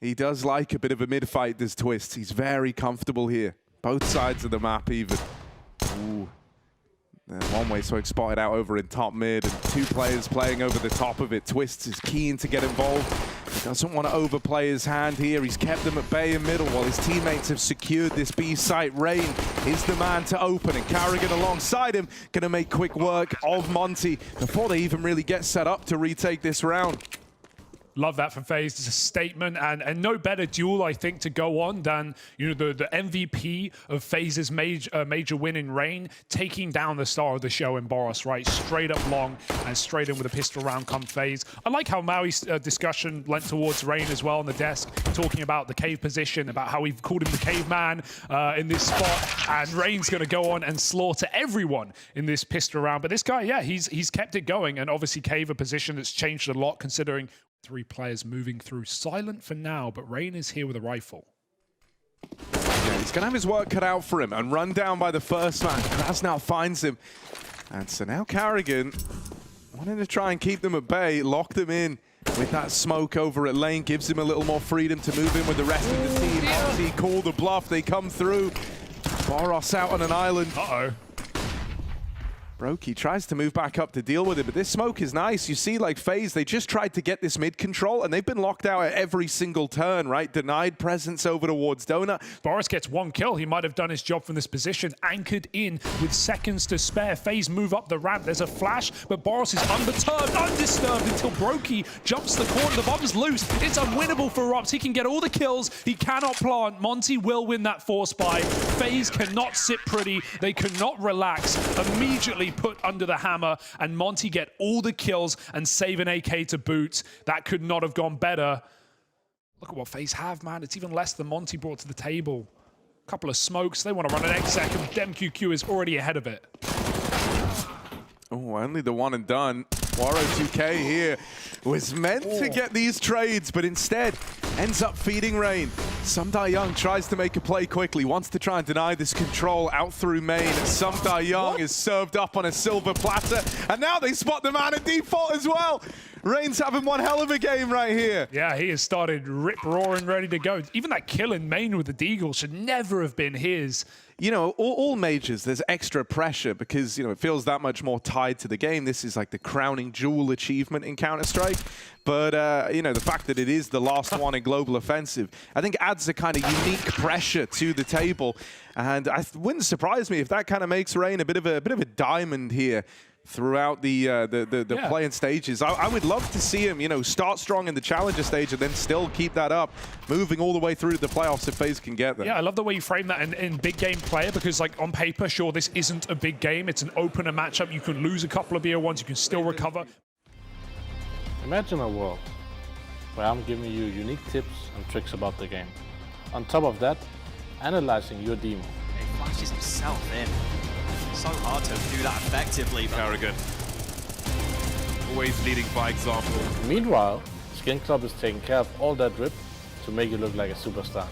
He does like a bit of a mid-fight, does Twist. He's very comfortable here. Both sides of the map even. Ooh. And one way Smoke spotted out over in top mid, and two players playing over the top of it. Twist is keen to get involved. He doesn't want to overplay his hand here. He's kept them at bay in middle while his teammates have secured this B site. Rain is the man to open, and Carrigan alongside him going to make quick work of Monte before they even really get set up to retake this round. Love that from FaZe. It's a statement, and no better duel, I think, to go on than the MVP of FaZe's major win in Rain, taking down the star of the show in Boros, right? Straight up long and straight in with a pistol round come FaZe. I like how Maui's discussion lent towards Rain as well on the desk, talking about the cave position, about how we've called him the caveman in this spot, and Rain's going to go on and slaughter everyone in this pistol round. But this guy, yeah, he's kept it going, and obviously cave a position that's changed a lot considering 3 players moving through. Silent for now, but Rain is here with a rifle. Yeah, he's going to have his work cut out for him and run down by the first man. Kraz now finds him. And so now Carrigan, wanting to try and keep them at bay, lock them in with that smoke over at lane, gives him a little more freedom to move in with the rest of the team. Monte call the bluff, they come through. Boros out on an island. Uh-oh. Brokey tries to move back up to deal with it, but this smoke is nice. You see, like FaZe, they just tried to get this mid control, and they've been locked out at every single turn, right? Denied presence over towards Donut. Boros gets 1 kill. He might have done his job from this position, anchored in with seconds to spare. FaZe move up the ramp. There's a flash, but Boros is unperturbed, undisturbed until Brokey jumps the corner. The bomb's loose. It's unwinnable for Rops. He can get all the kills. He cannot plant. Monte will win that force buy. FaZe cannot sit pretty. They cannot relax. Immediately put under the hammer, and Monte get all the kills and save an AK to boot. That could not have gone better. Look at what FaZe have, man. It's even less than Monte brought to the table. A couple of smokes. They want to run an exec, and DemQQ is already ahead of it. Oh, only the one and done. Waro 2K here was meant to get these trades, but instead ends up feeding Rain. Sumdai Young tries to make a play quickly, wants to try and deny this control out through main. Sumdai Young is served up on a silver platter, and now they spot the man at default as well. Rain's having one hell of a game right here. Yeah, he has started rip-roaring, ready to go. Even that kill in main with the Deagle should never have been his. You know, all majors, there's extra pressure because, it feels that much more tied to the game. This is like the crowning jewel achievement in Counter-Strike. But, the fact that it is the last one in Global Offensive, I think adds a kind of unique pressure to the table. And it wouldn't surprise me if that kind of makes Rain a bit of a diamond here throughout the playing stages. I would love to see him, start strong in the challenger stage and then still keep that up, moving all the way through to the playoffs if FaZe can get there. Yeah, I love the way you frame that in big game player, because like on paper, sure, this isn't a big game. It's an opener matchup. You can lose a couple of BO1s, you can still recover. Imagine a world where I'm giving you unique tips and tricks about the game. On top of that, analyzing your demo. He flashes himself in. So hard to do that effectively. Carrigan, always leading by example. Meanwhile, Skin Club is taking care of all that drip to make you look like a superstar.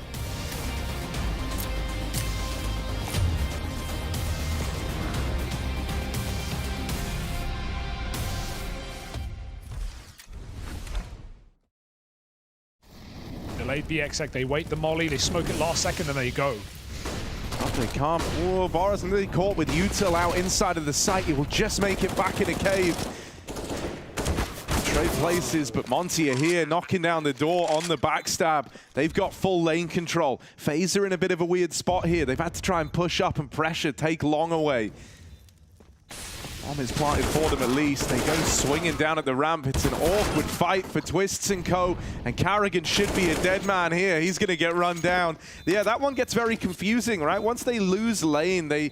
Delayed the exec, they wait the molly, they smoke it last second, and there you go. Oh, they can't. Oh, Boros nearly caught with Util out inside of the site. He will just make it back in a cave. Trade places, but Monte are here, knocking down the door on the backstab. They've got full lane control. FaZe are in a bit of a weird spot here. They've had to try and push up and pressure, take long away. Bomb is planted for them at least. They go swinging down at the ramp. It's an awkward fight for Twists and Co. And Carrigan should be a dead man here. He's going to get run down. Yeah, that one gets very confusing, right? Once they lose lane, they're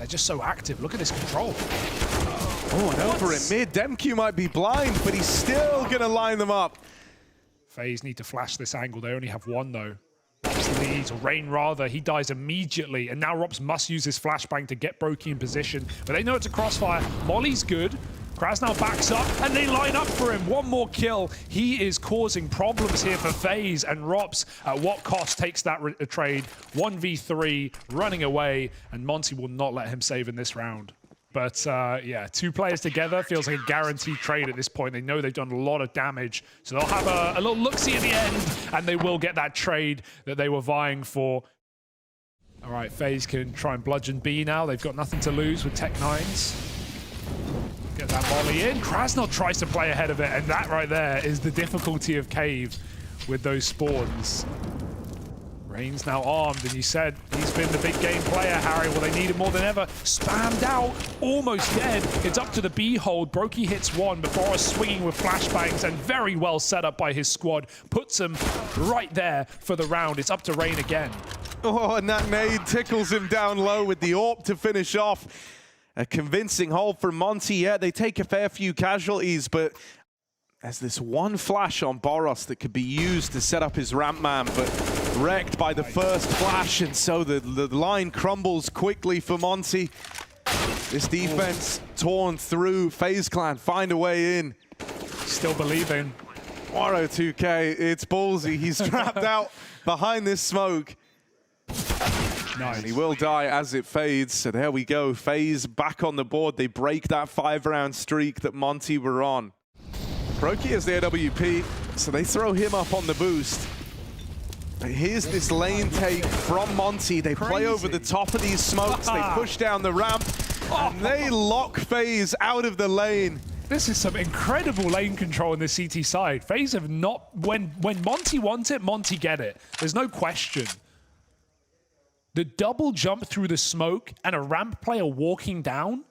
just so active. Look at this control. Oh, and over in mid. DemQ might be blind, but he's still going to line them up. FaZe need to flash this angle. They only have 1, though. Rops leads, or Rain rather, he dies immediately, and now Rops must use his flashbang to get Brokey in position, but they know it's a crossfire. Molly's good. Kraz now backs up, and they line up for him. 1 more kill. He is causing problems here for FaZe, and Rops, at what cost, takes that trade. 1v3, running away, and Monte will not let him save in this round. But yeah, two players together feels like a guaranteed trade at this point. They know they've done a lot of damage, so they'll have a little look-see at the end, and they will get that trade that they were vying for. All right, FaZe can try and bludgeon B now. They've got nothing to lose with Tech 9s. Get that volley in. Krasnod tries to play ahead of it, and that right there is the difficulty of Cave with those spawns. Rain's now armed, and you said he's been the big game player, Harry. Well, they need him more than ever. Spammed out, almost dead. It's up to the B hold. Brokey hits one, but Boris swinging with flashbangs and very well set up by his squad. Puts him right there for the round. It's up to Rain again. Oh, and that nade tickles him down low with the AWP to finish off. A convincing hold from Monte. Yeah, they take a fair few casualties, but there's this one flash on Boros that could be used to set up his ramp man, but wrecked by the first flash, and so the line crumbles quickly for Monte. This defense torn through. FaZe Clan find a way in. Still believing. Waro 2K, it's ballsy. He's trapped out behind this smoke. Nice. And he will die as it fades. So there we go. FaZe back on the board. They break that 5-round streak that Monte were on. Brokey is the AWP, so they throw him up on the boost. But here's this lane take from Monte. They play over the top of these smokes. They push down the ramp, and they lock FaZe out of the lane. This is some incredible lane control on the CT side. FaZe have not, when Monte wants it, Monte get it. There's no question. The double jump through the smoke and a ramp player walking down.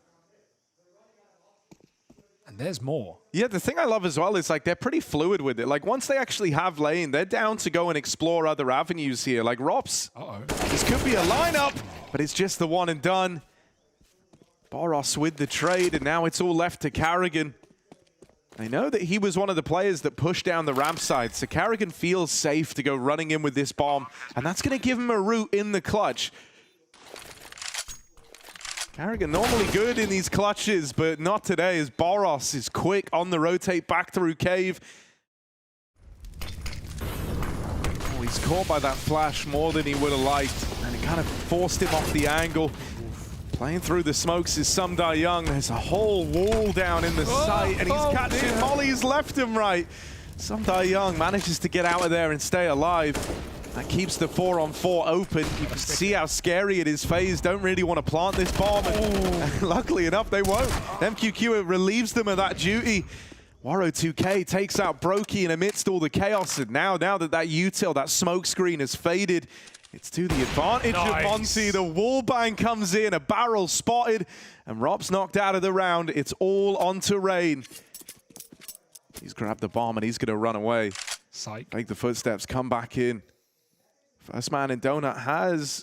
And there's more. Yeah, the thing I love as well is like they're pretty fluid with it. Like once they actually have lane, they're down to go and explore other avenues here. Like Rops, this could be a lineup, but it's just the one and done. Boros with the trade, and now it's all left to Carrigan. They know that he was one of the players that pushed down the ramp side, so Carrigan feels safe to go running in with this bomb, and that's going to give him a route in the clutch. Carrigan normally good in these clutches, but not today, as Boros is quick on the rotate back through Cave. Oh, he's caught by that flash more than he would have liked, and it kind of forced him off the angle. Playing through the smokes is Sumdai Young. There's a whole wall down in the site, and he's catching mollies left and right. Sumdai Young manages to get out of there and stay alive. That keeps the 4-on-4 open. You can see how scary it is. FaZe don't really want to plant this bomb, and luckily enough, they won't. MQQ relieves them of that duty. Waro 2K takes out Brokey, and amidst all the chaos, and now that util, that smoke screen has faded, it's to the advantage of Monte. The wallbang comes in, a barrel spotted, and Rob's knocked out of the round. It's all onto Rain. He's grabbed the bomb, and he's going to run away. Psych. Make the footsteps come back in. First man in Donut has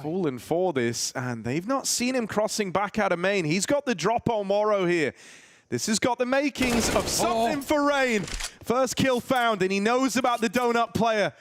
fallen for this, and they've not seen him crossing back out of main. He's got the drop on Waro here. This has got the makings of something for Rain. First kill found, and he knows about the Donut player.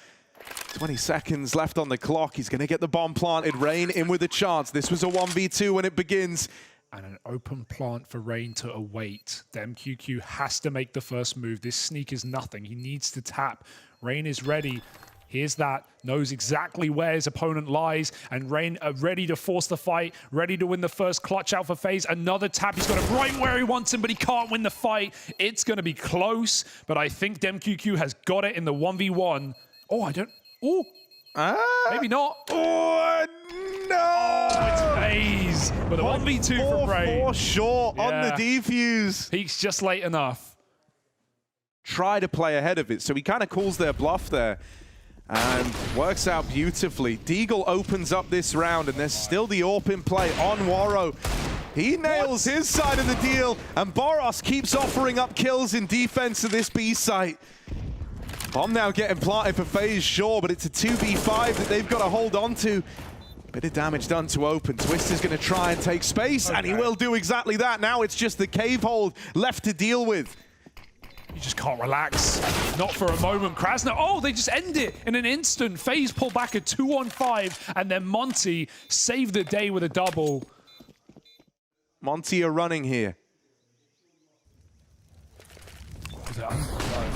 20 seconds left on the clock. He's going to get the bomb planted. Rain in with a chance. This was a 1v2 when it begins. And an open plant for Rain to await. The MQQ has to make the first move. This sneak is nothing. He needs to tap. Rain is ready. Here's that. Knows exactly where his opponent lies. And Rain ready to force the fight. Ready to win the first clutch out for FaZe. Another tap. He's got him right where he wants him, but he can't win the fight. It's going to be close. But I think DemQQ has got it in the 1v1. Oh, I don't... Oh, maybe not. Oh, no! Oh, it's FaZe. But a 1v2 from Rain. 4 short on the defuse. Peaks just late enough. Try to play ahead of it. So he kind of calls their bluff there. And works out beautifully. Deagle opens up this round, and there's still the AWP in play on Waro. He nails his side of the deal, and Boros keeps offering up kills in defense of this B site. Bomb now getting planted for FaZe, sure, but it's a 2v5 that they've got to hold on to. Bit of damage done to open. Twister's going to try and take space, and he will do exactly that. Now it's just the cave hold left to deal with. You just can't relax. Not for a moment. Krasnod, oh, they just end it in an instant. FaZe pull back a 2-on-5, and then Monte saved the day with a double. Monte are running here.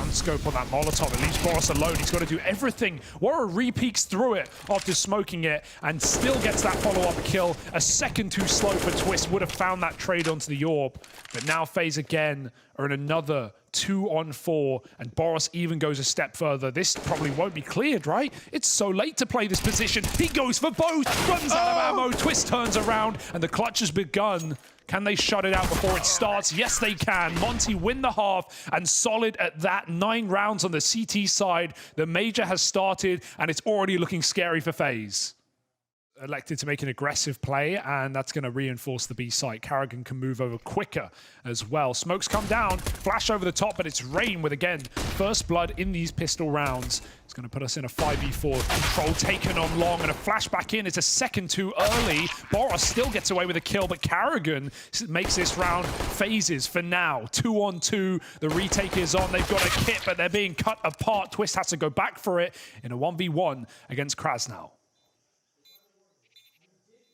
unscope on that Molotov. It leaves Boros alone. He's got to do everything. Warrior re-peeks through it after smoking it and still gets that follow-up kill. A second too slow for Twist. Would have found that trade onto the orb. But now FaZe again are in another 2-on-4, and Boros even goes a step further. This probably won't be cleared, right? It's so late to play this position. He goes for both, runs out of ammo, Twist turns around, and the clutch has begun. Can they shut it out before it starts? Yes, they can. Monte win the half, and solid at that. 9 rounds on the CT side. The Major has started, and it's already looking scary for FaZe. Elected to make an aggressive play, and that's going to reinforce the B site. Karrigan can move over quicker as well. Smokes come down, flash over the top, but it's Rain with, again, first blood in these pistol rounds. It's going to put us in a 5v4. Control taken on long, and a flashback in. It's a second too early. Boros still gets away with a kill, but Karrigan makes this round FaZe's for now. 2-on-2. The retake is on. They've got a kit, but they're being cut apart. Twist has to go back for it in a 1v1 against Krasnal.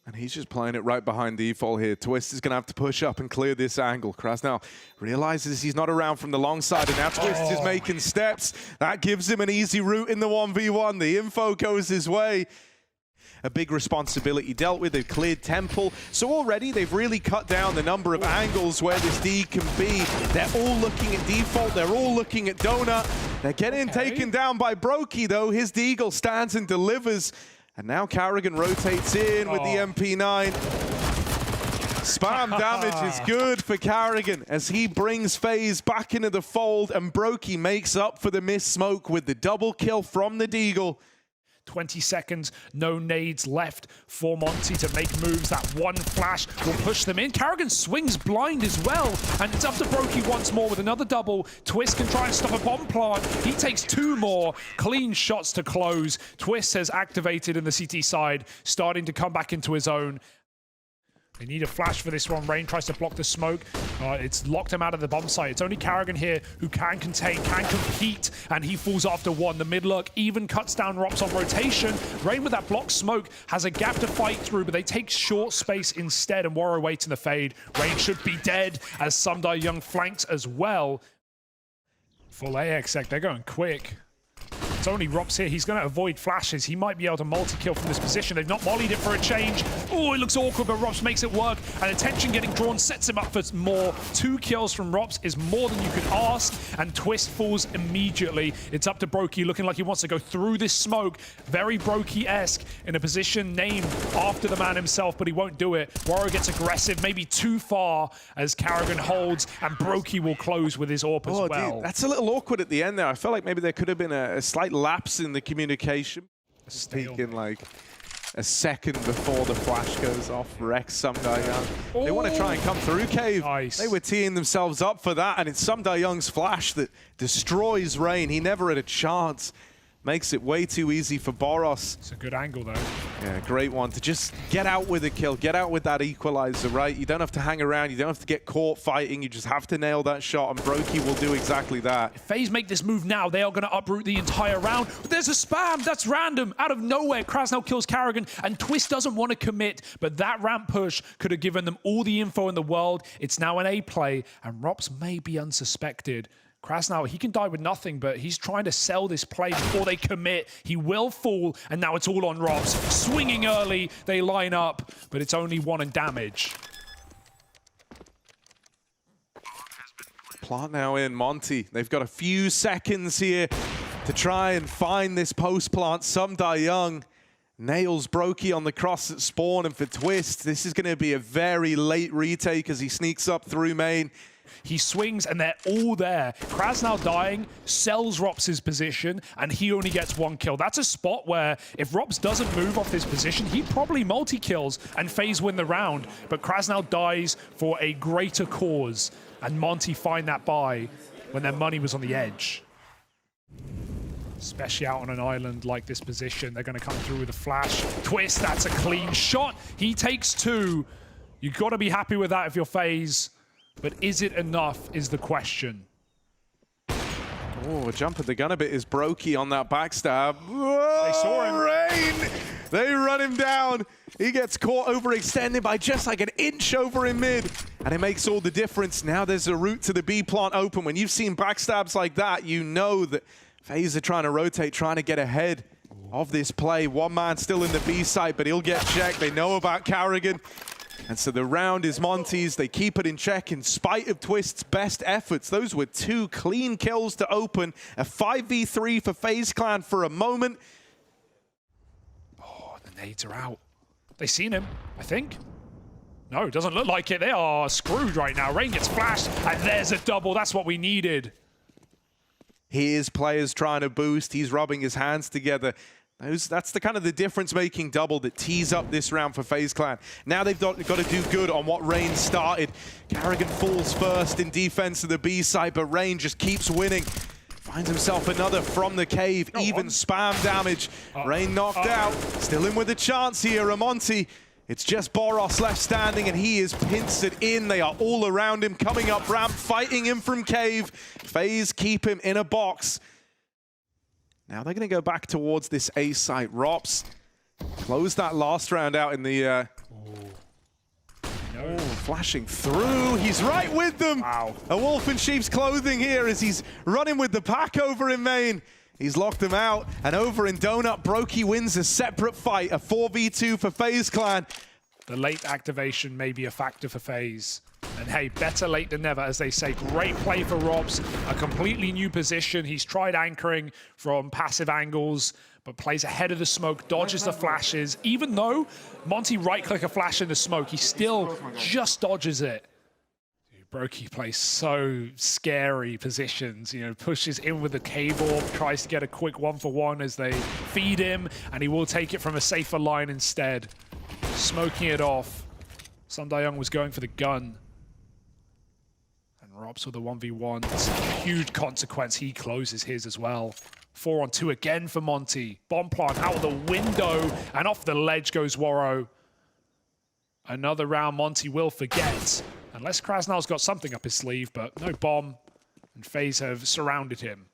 And he's just playing it right behind default here. Twist is going to have to push up and clear this angle. Krasnal realizes he's not around from the long side, and now Twist is making steps. That gives him an easy route in the 1v1. The info goes his way. A big responsibility dealt with. They've cleared Temple. So already they've really cut down the number of angles where this D can be. They're all looking at default. They're all looking at Donut. They're getting taken down by Brokey, though. His Deagle stands and delivers. And now Karrigan rotates in with the MP9. Spam damage is good for Karrigan as he brings FaZe back into the fold, and Brokey makes up for the missed smoke with the double kill from the Deagle. 20 seconds, no nades left for Monte to make moves. That one flash will push them in. Karrigan swings blind as well, and it's up to Brokey once more with another double. Twist can try and stop a bomb plant. He takes 2 more clean shots to close. Twist has activated in the CT side, starting to come back into his own. They need a flash for this one. Rain tries to block the smoke. It's locked him out of the bomb site. It's only Karrigan here who can contain, can compete, and he falls after 1. The mid-lurk even cuts down Rops on rotation. Rain with that block smoke has a gap to fight through, but they take short space instead, and Warrior waits in the fade. Rain should be dead as Sumdai Young flanks as well. Full AXX, they're going quick. It's only Rops here. He's going to avoid flashes. He might be able to multi-kill from this position. They've not mollied it for a change. Oh, it looks awkward, but Rops makes it work. And attention getting drawn sets him up for more. 2 kills from Rops is more than you could ask. And Twist falls immediately. It's up to Brokey, looking like he wants to go through this smoke. Very Brokey-esque in a position named after the man himself, but he won't do it. Warrior gets aggressive, maybe too far as Karrigan holds, and Brokey will close with his AWP as well. Dude, that's a little awkward at the end there. I felt like maybe there could have been a slight lapse in the communication. Speaking like a second before the flash goes off, wrecks Sumdai Young. They want to try and come through Cave. Nice. They were teeing themselves up for that, and it's Sumdai Young's flash that destroys Rain. He never had a chance. Makes it way too easy for Boros. It's a good angle, though. Yeah, great one to just get out with a kill, get out with that equalizer, right? You don't have to hang around, you don't have to get caught fighting, you just have to nail that shot, and Brokey will do exactly that. If FaZe make this move now, they are going to uproot the entire round. But there's a spam, that's random. Out of nowhere, Krasnal kills Karrigan, and Twist doesn't want to commit, but that ramp push could have given them all the info in the world. It's now an A play, and Rops may be unsuspected. Krasnal, he can die with nothing, but he's trying to sell this play before they commit. He will fall, and now it's all on Rops. Swinging early, they line up, but it's only 1 in damage. Plant now in Monte. They've got a few seconds here to try and find this post plant. Sumdai Young nails Brokey on the cross at spawn, and for Twist, this is going to be a very late retake as he sneaks up through main. He swings and they're all there. Krasnal dying, sells Rops' position, and he only gets 1 kill. That's a spot where if Rops doesn't move off this position, he probably multi-kills and FaZe win the round. But Krasnal dies for a greater cause, and Monte find that buy when their money was on the edge. Especially out on an island like this position, they're going to come through with a flash. Twist, that's a clean shot. He takes 2. You've got to be happy with that if you're FaZe. But is it enough is the question. Oh, jumping the gun a bit is Brokey on that backstab. Whoa, they saw him. Rain! They run him down. He gets caught overextended by just like an inch over in mid, and it makes all the difference. Now there's a route to the B plant open. When you've seen backstabs like that, you know that FaZe are trying to rotate, trying to get ahead of this play. One man still in the B site, but he'll get checked. They know about Carrigan. And so the round is Monte's. They keep it in check in spite of Twist's best efforts. Those were 2 clean kills to open. A 5v3 for FaZe Clan for a moment. Oh, the nades are out. They seen him, I think. No, doesn't look like it. They are screwed right now. Rain gets flashed, and there's a double. That's what we needed. Here's players trying to boost. He's rubbing his hands together. That's the kind of the difference-making double that tees up this round for FaZe Clan. Now they've got to do good on what Rain started. Carrigan falls first in defense of the B side, but Rain just keeps winning. Finds himself another from the cave, even spam damage. Rain knocked out, still in with a chance here. Monte, it's just Boros left standing, and he is pincered in. They are all around him, coming up ramp, fighting him from cave. FaZe keep him in a box. Now they're going to go back towards this A site. Rops closed that last round out in the... flashing through. He's right with them. Wow. A wolf in sheep's clothing here as he's running with the pack over in main. He's locked them out. And over in Donut, Brokey wins a separate fight. A 4v2 for FaZe Clan. The late activation may be a factor for FaZe. And hey, better late than never, as they say. Great play for Robs. A completely new position. He's tried anchoring from passive angles, but plays ahead of the smoke, dodges the flashes. Even though Monte right-click a flash in the smoke, he still just dodges it. Brokey plays so scary positions, you know, pushes in with the cave orb, tries to get a quick 1-for-1 as they feed him, and he will take it from a safer line instead. Smoking it off. Sundayoung was going for the gun. And Robs with a 1v1. It's a huge consequence. He closes his as well. 4-on-2 again for Monte. Bomb plant out of the window, and off the ledge goes Waro. Another round Monte will forget. Unless Krasnal's got something up his sleeve, but no bomb. And FaZe have surrounded him.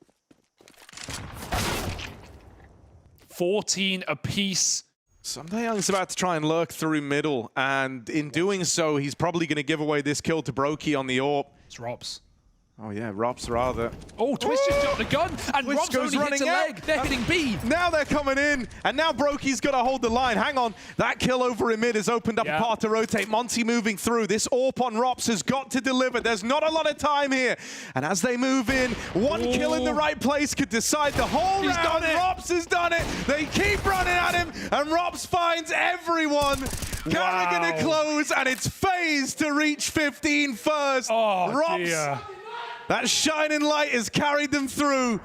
14 apiece. Sundayoung's about to try and lurk through middle, and in doing so, he's probably going to give away this kill to Brokey on the AWP. It's Robs. Oh yeah, Robs rather. Oh, Twist just dropped the gun, and Twist Robs goes only hits a running leg. They're hitting B. Now they're coming in, and now Brokey's got to hold the line. Hang on, that kill over in mid has opened up a path to rotate. Monte moving through. This AWP on Robs has got to deliver. There's not a lot of time here. And as they move in, one kill in the right place could decide the whole round. Done it. Robs has done it. They keep running at him, and Robs finds everyone. Carrigan to close, and it's FaZe to reach 15 first. Oh, Robs. dear. That shining light has carried them through.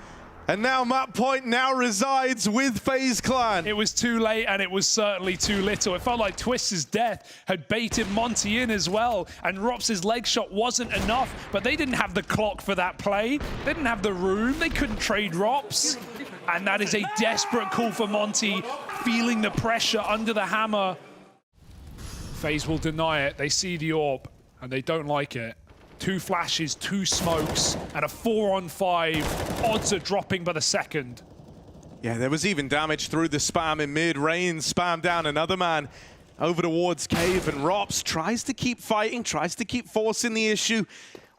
And now Map Point now resides with FaZe Clan. It was too late, and it was certainly too little. It felt like Twist's death had baited Monte in as well, and Robs' leg shot wasn't enough, but they didn't have the clock for that play. They didn't have the room. They couldn't trade Robs. And that is a desperate call for Monte, feeling the pressure under the hammer. FaZe will deny it. They see the AWP, and they don't like it. 2 flashes, 2 smokes, and a 4-on-5. Odds are dropping by the second. Yeah, there was even damage through the spam in mid. Rain spammed down another man over towards cave, and Robs tries to keep fighting, tries to keep forcing the issue.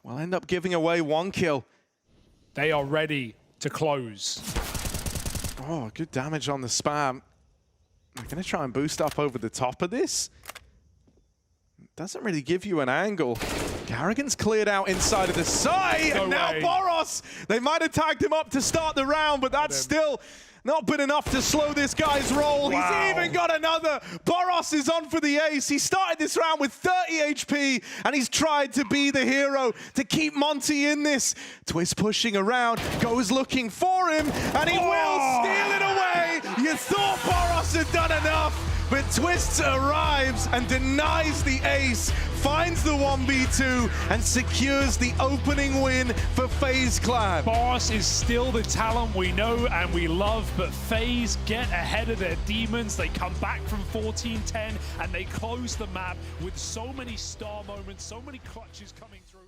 Will end up giving away 1 kill. They are ready to close. Oh, good damage on the spam. I'm going to try and boost up over the top of this. Doesn't really give you an angle. Carrigan's cleared out inside of the site, and now Boros! They might have tagged him up to start the round, but that's still not been enough to slow this guy's roll. Wow. He's even got another. Boros is on for the ace. He started this round with 30 HP, and he's tried to be the hero to keep Monte in this. Twist pushing around, goes looking for him, and he will steal it away. You thought Boros had done enough. But Twist arrives and denies the ace, finds the 1v2, and secures the opening win for FaZe Clan. Boros is still the talent we know and we love, but FaZe get ahead of their demons. They come back from 14-10, and they close the map with so many star moments, so many clutches coming through.